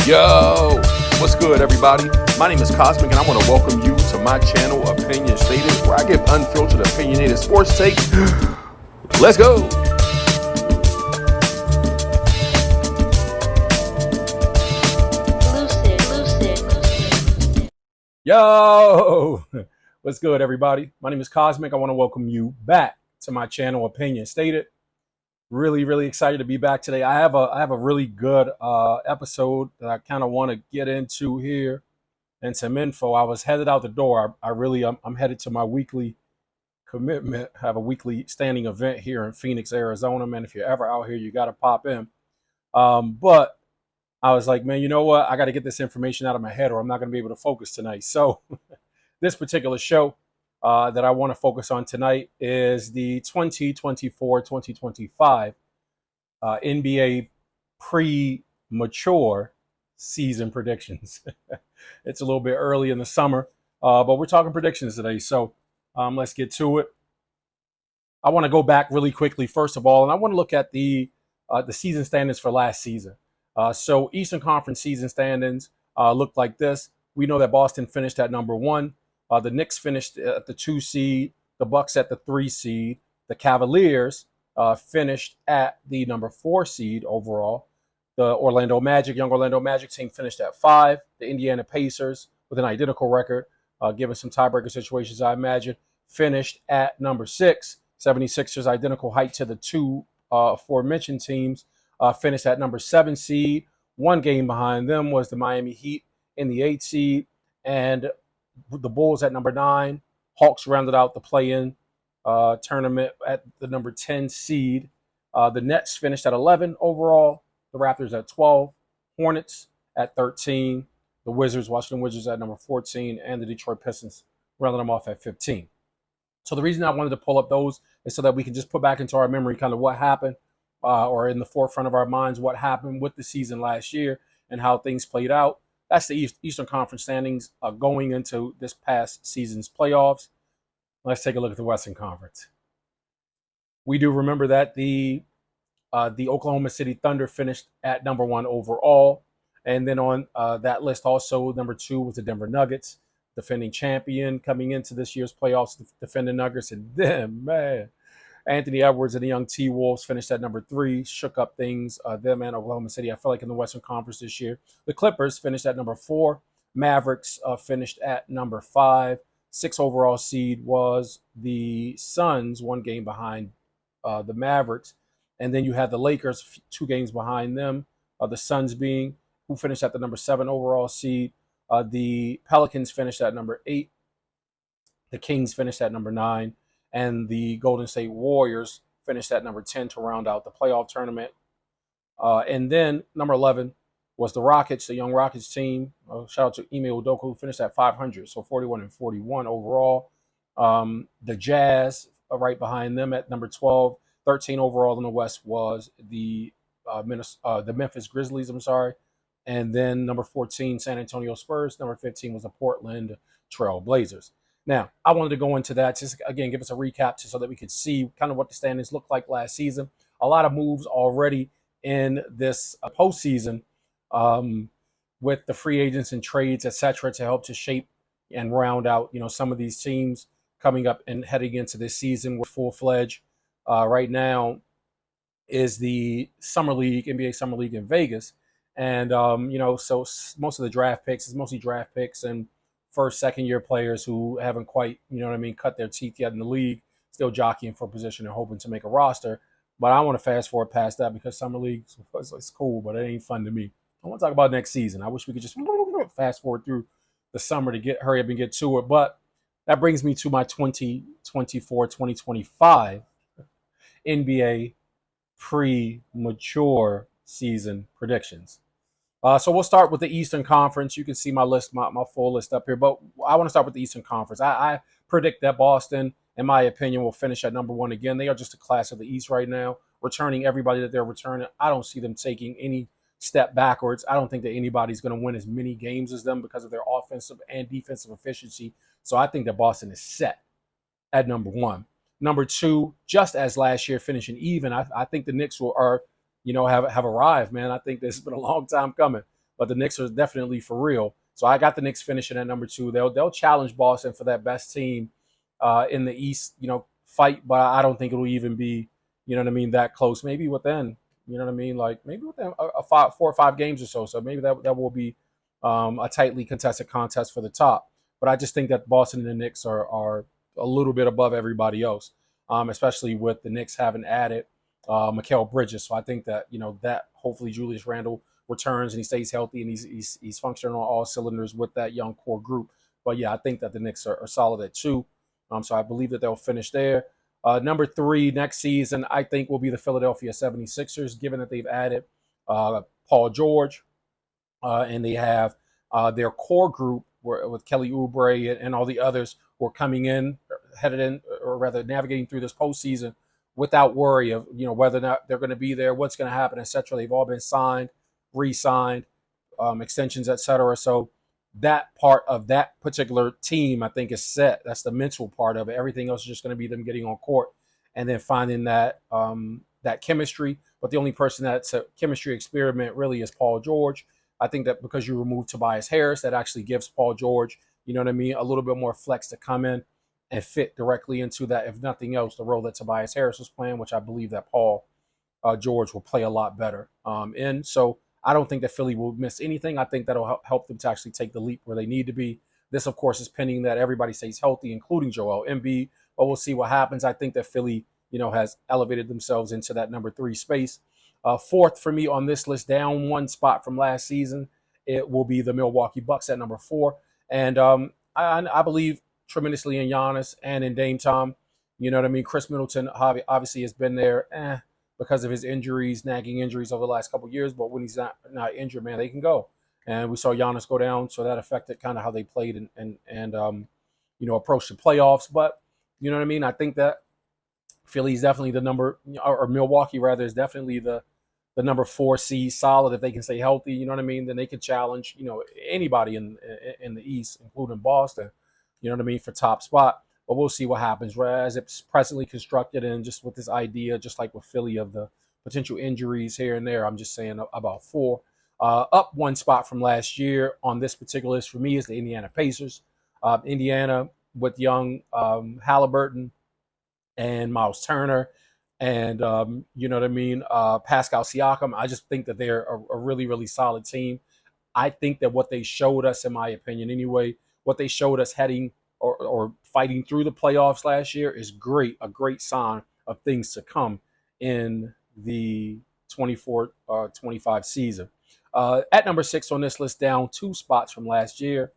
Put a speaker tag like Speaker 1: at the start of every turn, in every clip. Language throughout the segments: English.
Speaker 1: Yo, what's good, everybody? My name is Cosmic, and I want to welcome you to my channel, Opinion Stated, where I give unfiltered, opinionated sports takes. Let's go. Yo, what's good, everybody? My name is Cosmic. I want to welcome you back to my channel, Opinion Stated. Really excited to be back today. I have a really good episode that I kind of want to get into here and some info. I was headed out the door. I'm headed to my weekly commitment. I have a weekly standing event here in Phoenix, Arizona. Man, if you're ever out here, you got to pop in. But I was like, man, you know what? I got to get this information out of my head, or I'm not going to be able to focus tonight. So this particular show that I want to focus on tonight is the 2024-2025 NBA pre-mature season predictions. It's a little bit early in the summer, but we're talking predictions today. So let's get to it. I want to go back really quickly, first of all, and I want to look at the season standings for last season. So Eastern Conference season standings looked like this. We know that Boston finished at number 1. The Knicks finished at the 2 seed. The Bucks at the 3 seed. The Cavaliers finished at the number 4 seed overall. The young Orlando Magic team finished at 5. The Indiana Pacers, with an identical record, given some tiebreaker situations, I imagine, finished at number 6. 76ers, identical height to the two aforementioned teams, finished at number 7 seed. One game behind them was the Miami Heat in the 8 seed, and the Bulls at number 9. Hawks rounded out the play-in tournament at the number 10 seed. The Nets finished at 11 overall. The Raptors at 12. Hornets at 13. The Washington Wizards at number 14, and the Detroit Pistons rounded them off at 15. So the reason I wanted to pull up those is so that we can just put back into our memory kind of what happened, or in the forefront of our minds, what happened with the season last year and how things played out. That's the Eastern Conference standings going into this past season's playoffs. Let's take a look at the Western Conference. We do remember that the Oklahoma City Thunder finished at number 1 overall. And then on that list also, number 2 was the Denver Nuggets, defending champion coming into this year's playoffs, defending Nuggets. And then, man, Anthony Edwards and the young T-Wolves finished at number 3, shook up things, them and Oklahoma City, I feel like, in the Western Conference this year. The Clippers finished at number 4. Mavericks finished at number 5. 6 overall seed was the Suns, 1 game behind the Mavericks. And then you had the Lakers, 2 games behind them, the Suns being, who finished at the number 7 overall seed. The Pelicans finished at number 8. The Kings finished at number 9. And the Golden State Warriors finished at number 10 to round out the playoff tournament. And then number 11 was the Rockets, the young Rockets team. Shout out to Ime Udoka, who finished at 500, so 41-41 overall. The Jazz right behind them at number 12. 13 overall in the West was the Memphis Grizzlies, and then number 14, San Antonio Spurs. Number 15 was the Portland Trail Blazers. Now, I wanted to go into that, just again, give us a recap so that we could see kind of what the standings looked like last season. A lot of moves already in this postseason with the free agents and trades, etc., to help to shape and round out, some of these teams coming up and heading into this season with full-fledged. Right now is the Summer League, NBA Summer League in Vegas. And, so most of the draft picks is mostly draft picks and first, second-year players who haven't quite, cut their teeth yet in the league, still jockeying for position and hoping to make a roster. But I want to fast forward past that because Summer League is cool, but it ain't fun to me. I want to talk about next season. I wish we could just fast forward through the summer to hurry up and get to it. But that brings me to my 2024-2025 NBA pre-mature season predictions. So we'll start with the Eastern Conference. You can see my list, my full list up here. But I want to start with the Eastern Conference. I predict that Boston, in my opinion, will finish at number 1 again. They are just a class of the East right now, returning everybody that they're returning. I don't see them taking any step backwards. I don't think that anybody's going to win as many games as them because of their offensive and defensive efficiency. So I think that Boston is set at number 1. Number 2, just as last year, finishing even. I think the Knicks have arrived, man. I think this has been a long time coming. but the Knicks are definitely for real. So I got the Knicks finishing at number 2. They'll challenge Boston for that best team in the East, fight, but I don't think it'll even be, that close. Maybe within, like maybe within a 4 or 5 games or so. So maybe that will be a tightly contested contest for the top. But I just think that Boston and the Knicks are a little bit above everybody else, especially with the Knicks having added Mikal Bridges. So I think that that hopefully Julius Randle returns and he stays healthy and he's functioning on all cylinders with that young core group. But yeah, I think that the Knicks are solid at 2. So I believe that they'll finish there. Number 3 next season, I think, will be the Philadelphia 76ers, given that they've added Paul George and they have their core group with Kelly Oubre and all the others who are coming in, headed in, or rather navigating through this postseason without worry of whether or not they're going to be there, what's going to happen, etc. They've all been signed, re-signed, extensions, etc. So that part of that particular team, I think, is set. That's the mental part of it. Everything else is just going to be them getting on court and then finding that chemistry. But the only person that's a chemistry experiment really is Paul George. I think that because you remove Tobias Harris, that actually gives Paul George, a little bit more flex to come in and fit directly into that, if nothing else, the role that Tobias Harris was playing, which I believe that Paul George will play a lot better in. So I don't think that Philly will miss anything. I think that'll help them to actually take the leap where they need to be. This, of course, is pending that everybody stays healthy, including Joel Embiid. But we'll see what happens. I think that Philly, has elevated themselves into that number 3 space. 4th for me on this list, down 1 spot from last season, it will be the Milwaukee Bucks at number 4. And I believe tremendously in Giannis and in Dame Tom. You know what I mean? Chris Middleton obviously has been there because of his injuries, nagging injuries over the last couple of years. But when he's not injured, man, they can go. And we saw Giannis go down, so that affected kind of how they played and approached the playoffs. But you know what I mean? I think that Philly's definitely the number, or Milwaukee rather, is definitely the number 4 seed, solid if they can stay healthy. You know what I mean? Then they could challenge anybody in the East, including Boston. You know what I mean, for top spot. But we'll see what happens. As it's presently constructed, and just with this idea, just like with Philly, of the potential injuries here and there, I'm just saying about 4. Up 1 spot from last year on this particular list for me is the Indiana Pacers. Indiana with young Halliburton and Miles Turner and Pascal Siakam. I just think that they're a really, really solid team. I think that what they showed us, in my opinion anyway, what they showed us heading or fighting through the playoffs last year is a great sign of things to come in the 24-25 season. At number 6 on this list, down 2 spots from last year,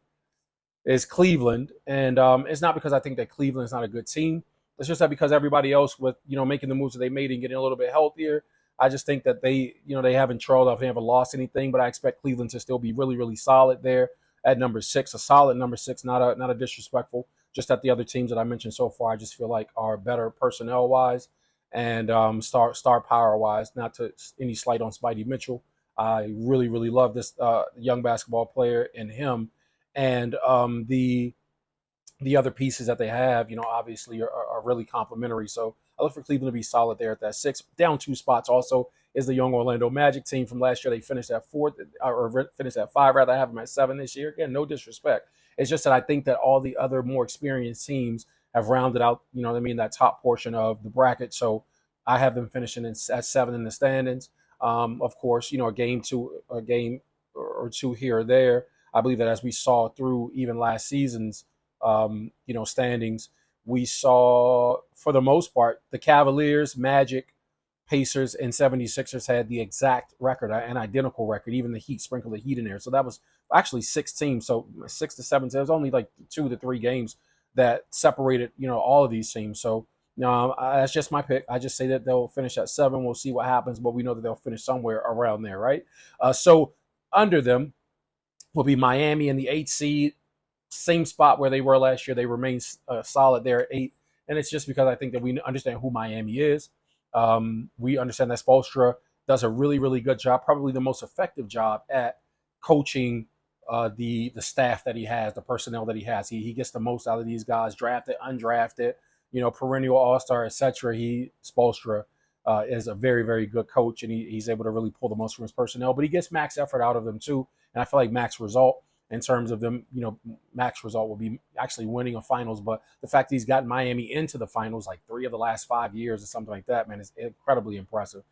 Speaker 1: is Cleveland. And it's not because I think that Cleveland is not a good team. It's just that because everybody else with, making the moves that they made and getting a little bit healthier, I just think that they haven't trailed off, they haven't lost anything, but I expect Cleveland to still be really, really solid there at number 6, a solid number 6, not a disrespectful, just that the other teams that I mentioned so far, I just feel like are better personnel-wise and star power-wise, not to any slight on Spidey Mitchell. I really, really love this young basketball player in him. And the other pieces that they have, obviously are really complimentary. So I look for Cleveland to be solid there at that 6. Down 2 spots also is the young Orlando Magic team from last year. They finished at 4th, or finished at 5, rather. I have them at 7 this year. Again, no disrespect. It's just that I think that all the other more experienced teams have rounded out, that top portion of the bracket. So I have them finishing at 7 in the standings. Of course, a game or two here or there. I believe that as we saw through even last season's standings, we saw, for the most part, the Cavaliers, Magic, Pacers, and 76ers had the exact record, an identical record. Even the Heat sprinkled the Heat in there. So that was actually 6 teams. So 6 to 7. There was only like 2 to 3 games that separated, all of these teams. So that's just my pick. I just say that they'll finish at 7. We'll see what happens, but we know that they'll finish somewhere around there, right? So under them will be Miami in the 8th seed. Same spot where they were last year. They remain solid there at 8. And it's just because I think that we understand who Miami is. We understand that Spoelstra does a really, really good job, probably the most effective job at coaching the staff that he has, the personnel that he has. He gets the most out of these guys, drafted, undrafted, perennial all-star, etc. Spoelstra is a very, very good coach, and he's able to really pull the most from his personnel. But he gets max effort out of them too, and I feel like max result in terms of them, max result will be actually winning a finals. But the fact that he's gotten Miami into the finals like 3 of the last 5 years or something like that, man, is incredibly impressive.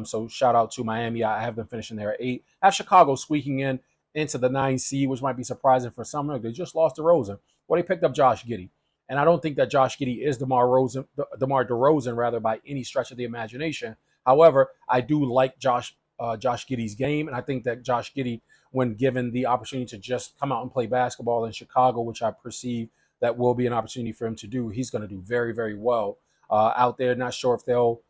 Speaker 1: So shout out to Miami. I have them finishing there at 8. I have Chicago squeaking in into the 9 seed, which might be surprising for some. They just lost to Rosen. Well, they picked up Josh Giddey. And I don't think that Josh Giddey is DeMar DeRozan, rather, by any stretch of the imagination. However, I do like Josh Giddey's game, and I think that Josh Giddey, when given the opportunity to just come out and play basketball in Chicago, which I perceive that will be an opportunity for him to do, he's going to do very, very well out there. Not sure if they'll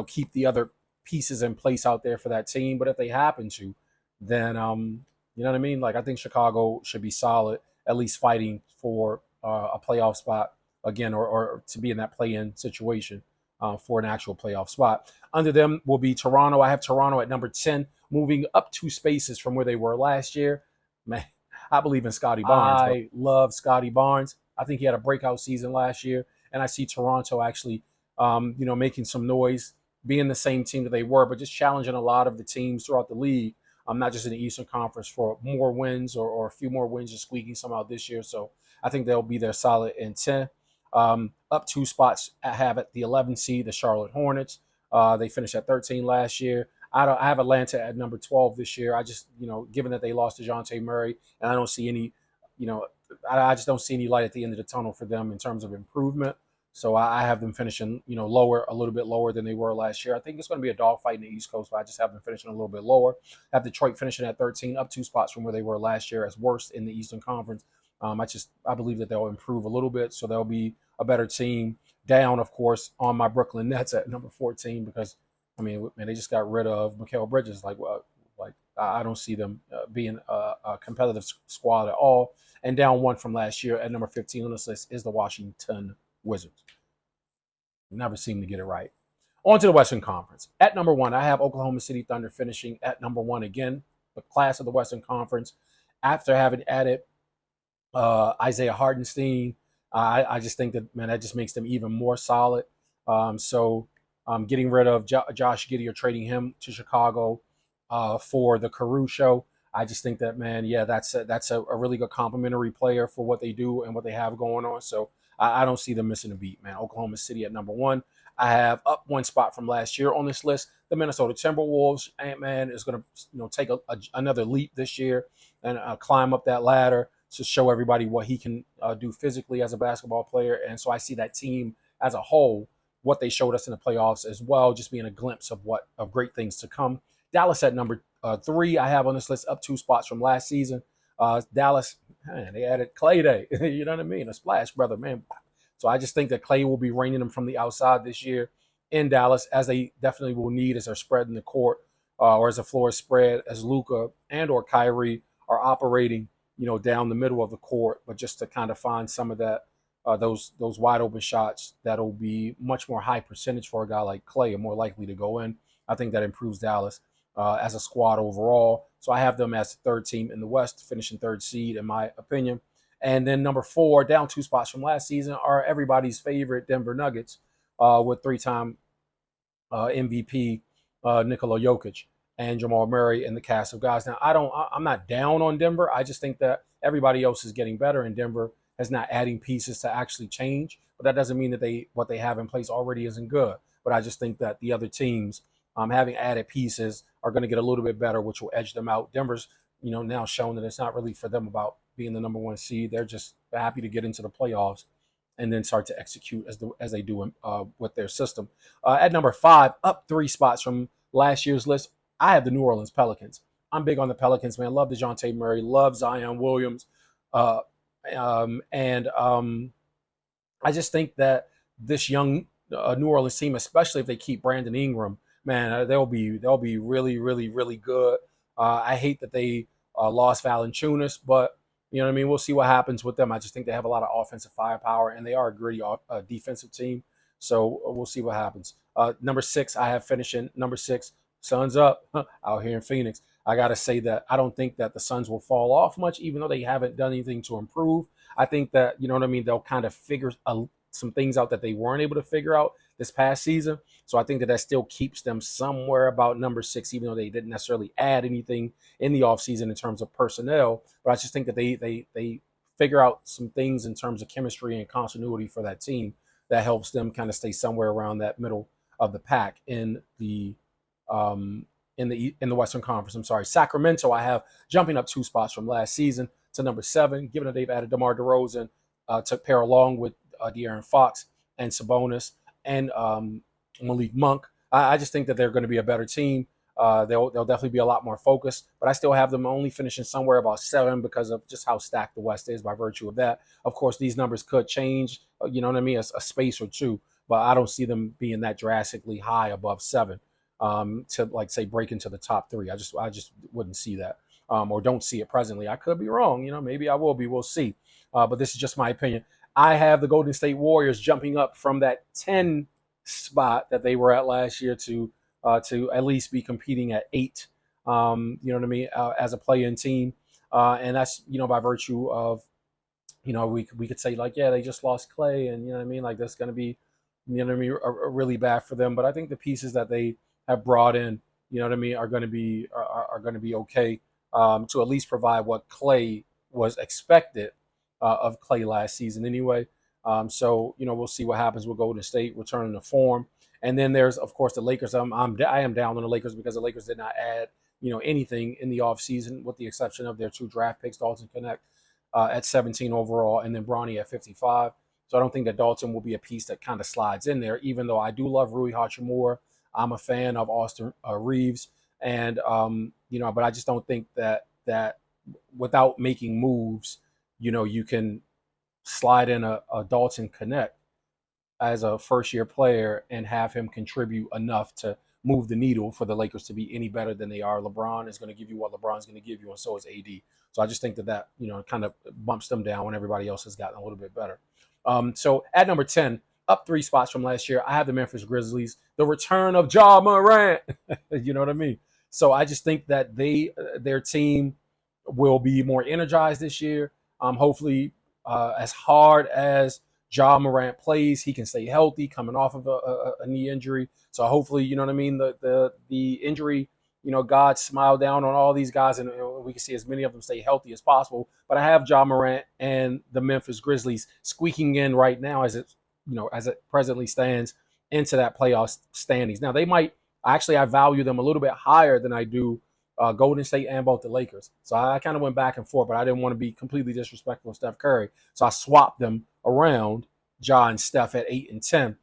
Speaker 1: keep the other pieces in place out there for that team, but if they happen to, then you know what I mean. Like I think Chicago should be solid, at least fighting for a playoff spot again, or to be in that play-in situation for an actual playoff spot. Under them will be Toronto. I have Toronto at number 10, moving up 2 spaces from where they were last year. Man, I believe in Scotty Barnes. I love Scotty Barnes. I think he had a breakout season last year, and I see Toronto actually, making some noise, being the same team that they were, but just challenging a lot of the teams throughout the league. Not just in the Eastern Conference, for more wins or a few more wins, just squeaking some out this year. So I think they'll be there solid in 10. Up 2 spots, I have at the 11 seed, the Charlotte Hornets. They finished at 13 last year. I have Atlanta at number 12 this year. I just, given that they lost DeJounte Murray, and I don't see any, I just don't see any light at the end of the tunnel for them in terms of improvement. So I have them finishing, lower, a little bit lower than they were last year. I think it's going to be a dogfight in the East Coast, but I just have them finishing a little bit lower. I have Detroit finishing at 13, up 2 spots from where they were last year as worst in the Eastern Conference. I believe that they'll improve a little bit, so they'll be a better team. Down, of course, on my Brooklyn Nets at number 14 because, man, they just got rid of Mikal Bridges. I don't see them being a competitive squad at all. And down 1 from last year at number 15 on this list is the Washington Wizards. Never seem to get it right. On to the Western Conference. At number 1, I have Oklahoma City Thunder finishing at number 1 again, the class of the Western Conference. After having added Isaiah Hartenstein, I just think that, man, that just makes them even more solid. So getting rid of Josh Giddey or trading him to Chicago for the Caruso, I just think that, man, yeah, that's a really good complimentary player for what they do and what they have going on. So I don't see them missing a beat, man. Oklahoma City at number 1. I have up 1 spot from last year on this list. The Minnesota Timberwolves, Ant-Man is going to take another leap this year and climb up that ladder to show everybody what he can do physically as a basketball player. And so I see that team as a whole, what they showed us in the playoffs as well, just being a glimpse of great things to come. Dallas at number 3, I have on this list, up 2 spots from last season. Dallas, man, they added Clay Day. You know what I mean? A splash, brother, man. So I just think that Clay will be raining them from the outside this year in Dallas, as they definitely will need as they're spreading the court or as the floor is spread, as Luka and or Kyrie are operating, down the middle of the court, but just to kind of find some of that, those wide open shots that'll be much more high percentage for a guy like Clay and more likely to go in. I think that improves Dallas as a squad overall. So I have them as the 3rd team in the West, finishing 3rd seed in my opinion. And then number 4, down 2 spots from last season, are everybody's favorite Denver Nuggets with 3-time MVP Nikola Jokic and Jamal Murray and the cast of guys. Now, I'm not down on Denver. I just think that everybody else is getting better, and Denver is not adding pieces to actually change. But that doesn't mean that what they have in place already isn't good. But I just think that the other teams, having added pieces, are going to get a little bit better, which will edge them out. Denver's, now shown that it's not really for them about being the number 1 seed. They're just happy to get into the playoffs and then start to execute as they do with their system. At number 5, up 3 spots from last year's list, I have the New Orleans Pelicans. I'm big on the Pelicans, man. Love DeJounte Murray. Love Zion Williams. And I just think that this young New Orleans team, especially if they keep Brandon Ingram, man, they'll be really, really, really good. I hate that they lost Valanciunas, but you know what I mean? We'll see what happens with them. I just think they have a lot of offensive firepower, and they are a gritty defensive team. So we'll see what happens. Number 6, I have finishing number 6, Suns up out here in Phoenix. I got to say that I don't think that the Suns will fall off much, even though they haven't done anything to improve. I think that, they'll kind of figure some things out that they weren't able to figure out this past season. So I think that that still keeps them somewhere about number 6, even though they didn't necessarily add anything in the offseason in terms of personnel. But I just think that they figure out some things in terms of chemistry and continuity for that team that helps them kind of stay somewhere around that middle of the pack um, in the Western Conference. I'm sorry, Sacramento. I have jumping up 2 spots from last season to number 7, given that they've added DeMar DeRozan to pair along with De'Aaron Fox and Sabonis and Malik Monk. I just think that they're going to be a better team. They'll definitely be a lot more focused, but I still have them only finishing somewhere about 7 because of just how stacked the West is by virtue of that. Of course, these numbers could change, you know what I mean, a space or two, but I don't see them being that drastically high above 7 to like say break into the top 3. I just wouldn't see that or don't see it presently. I could be wrong, maybe I will be. We'll see. But this is just my opinion. I have the Golden State Warriors jumping up from that 10 spot that they were at last year to at least be competing at 8. You know what I mean, as a play-in team, and that's by virtue of we could say like, yeah, they just lost Clay, and you know what I mean, like that's going to be really bad for them. But I think the pieces that they have brought in, you know what I mean, are going to be okay to at least provide what Clay was expected of Clay last season anyway. So we'll see what happens with Golden State returning to form. And then there's of course the Lakers. I am down on the Lakers because the Lakers did not add anything in the offseason with the exception of their 2 draft picks, Dalton Connect at 17 overall, and then Bronny at 55. So I don't think that Dalton will be a piece that kind of slides in there, even though I do love Rui Hachimura. I'm a fan of Austin Reeves, and but I just don't think that without making moves, you can slide in a Dalton Connect as a first-year player and have him contribute enough to move the needle for the Lakers to be any better than they are. LeBron is going to give you what LeBron's going to give you, and so is AD. So I just think that kind of bumps them down when everybody else has gotten a little bit better. So at number 10, up 3 spots from last year, I have the Memphis Grizzlies. The return of Ja Morant. You know what I mean? So I just think that their team will be more energized this year. Hopefully, as hard as Ja Morant plays, he can stay healthy coming off of a knee injury. So hopefully, you know what I mean, the injury, God smiled down on all these guys, and we can see as many of them stay healthy as possible. But I have Ja Morant and the Memphis Grizzlies squeaking in right now as it presently stands into that playoff standings. Now they might I value them a little bit higher than I do Golden State and both the Lakers. So I kind of went back and forth, but I didn't want to be completely disrespectful of Steph Curry. So I swapped them around, Ja and Steph at 8 and 10.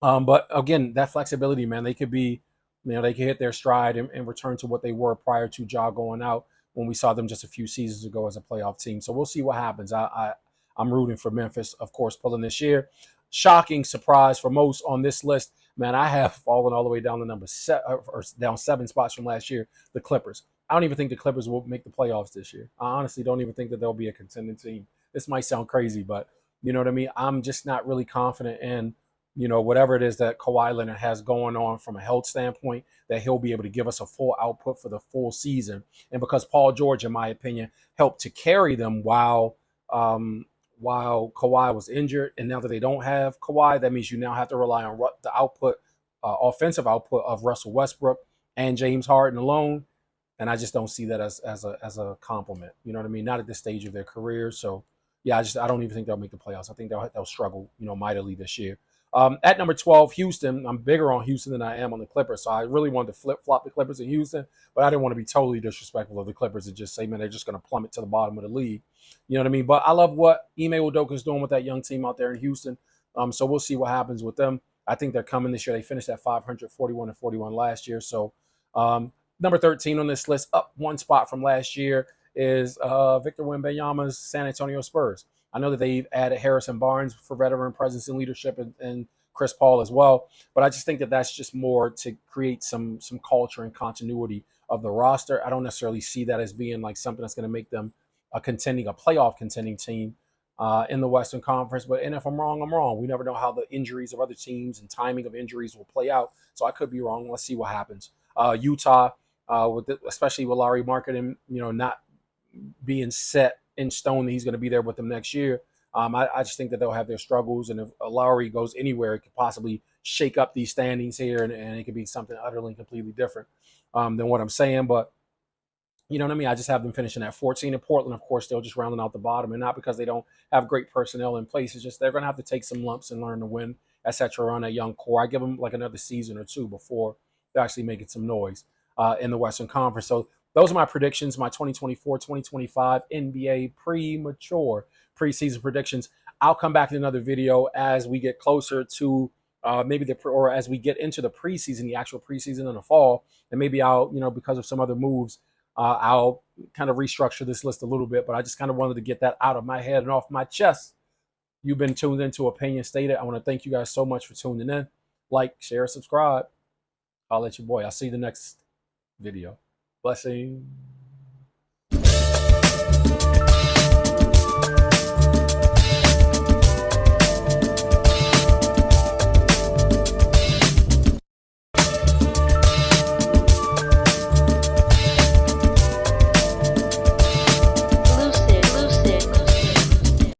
Speaker 1: But again, that flexibility, man, they could be, they could hit their stride and return to what they were prior to Ja going out when we saw them just a few seasons ago as a playoff team. So we'll see what happens. I'm rooting for Memphis, of course, pulling this year. Shocking surprise for most on this list. Man, I have fallen all the way down to number 7, or down 7 spots from last year, the Clippers. I don't even think the Clippers will make the playoffs this year. I honestly don't even think that they'll be a contending team. This might sound crazy, but you know what I mean? I'm just not really confident in, whatever it is that Kawhi Leonard has going on from a health standpoint, that he'll be able to give us a full output for the full season. And because Paul George, in my opinion, helped to carry them while Kawhi was injured, and now that they don't have Kawhi, that means you now have to rely on the output, offensive output of Russell Westbrook and James Harden alone. And I just don't see that as a compliment. You know what I mean? Not at this stage of their career. So yeah, I don't even think they'll make the playoffs. I think they'll struggle, mightily this year. At number 12, Houston. I'm bigger on Houston than I am on the Clippers. So I really wanted to flip-flop the Clippers in Houston, but I didn't want to be totally disrespectful of the Clippers and just say, man, they're just going to plummet to the bottom of the league. You know what I mean? But I love what Ime Udoka is doing with that young team out there in Houston. So we'll see what happens with them. I think they're coming this year. They finished at 541 and 41 last year. So number 13 on this list, up 1 spot from last year, is Victor Wembanyama's San Antonio Spurs. I know that they've added Harrison Barnes for veteran presence and leadership, and Chris Paul as well. But I just think that that's just more to create some culture and continuity of the roster. I don't necessarily see that as being like something that's going to make them a playoff contending team in the Western Conference. And if I'm wrong, I'm wrong. We never know how the injuries of other teams and timing of injuries will play out. So I could be wrong. Let's see what happens. Utah, especially with Larry Marketing, not being set in stone that he's going to be there with them next year. I just think that they'll have their struggles, and if Lowry goes anywhere, it could possibly shake up these standings here, and it could be something utterly completely different than what I'm saying. But you know what I mean? I just have them finishing at 14. In Portland, of course, they're just rounding out the bottom, and not because they don't have great personnel in place. It's just they're going to have to take some lumps and learn to win, etc. on that young core. I give them like another season or two before they're actually making some noise in the Western Conference. So those are my predictions, my 2024-2025 NBA premature preseason predictions. I'll come back in another video as we get closer to or as we get into the preseason, the actual preseason in the fall, and maybe I'll, because of some other moves, I'll kind of restructure this list a little bit, but I just kind of wanted to get that out of my head and off my chest. You've been tuned into Opinion Stated. I want to thank you guys so much for tuning in. Like, share, subscribe. I'll let you boy. I'll see you in the next video. Blessings.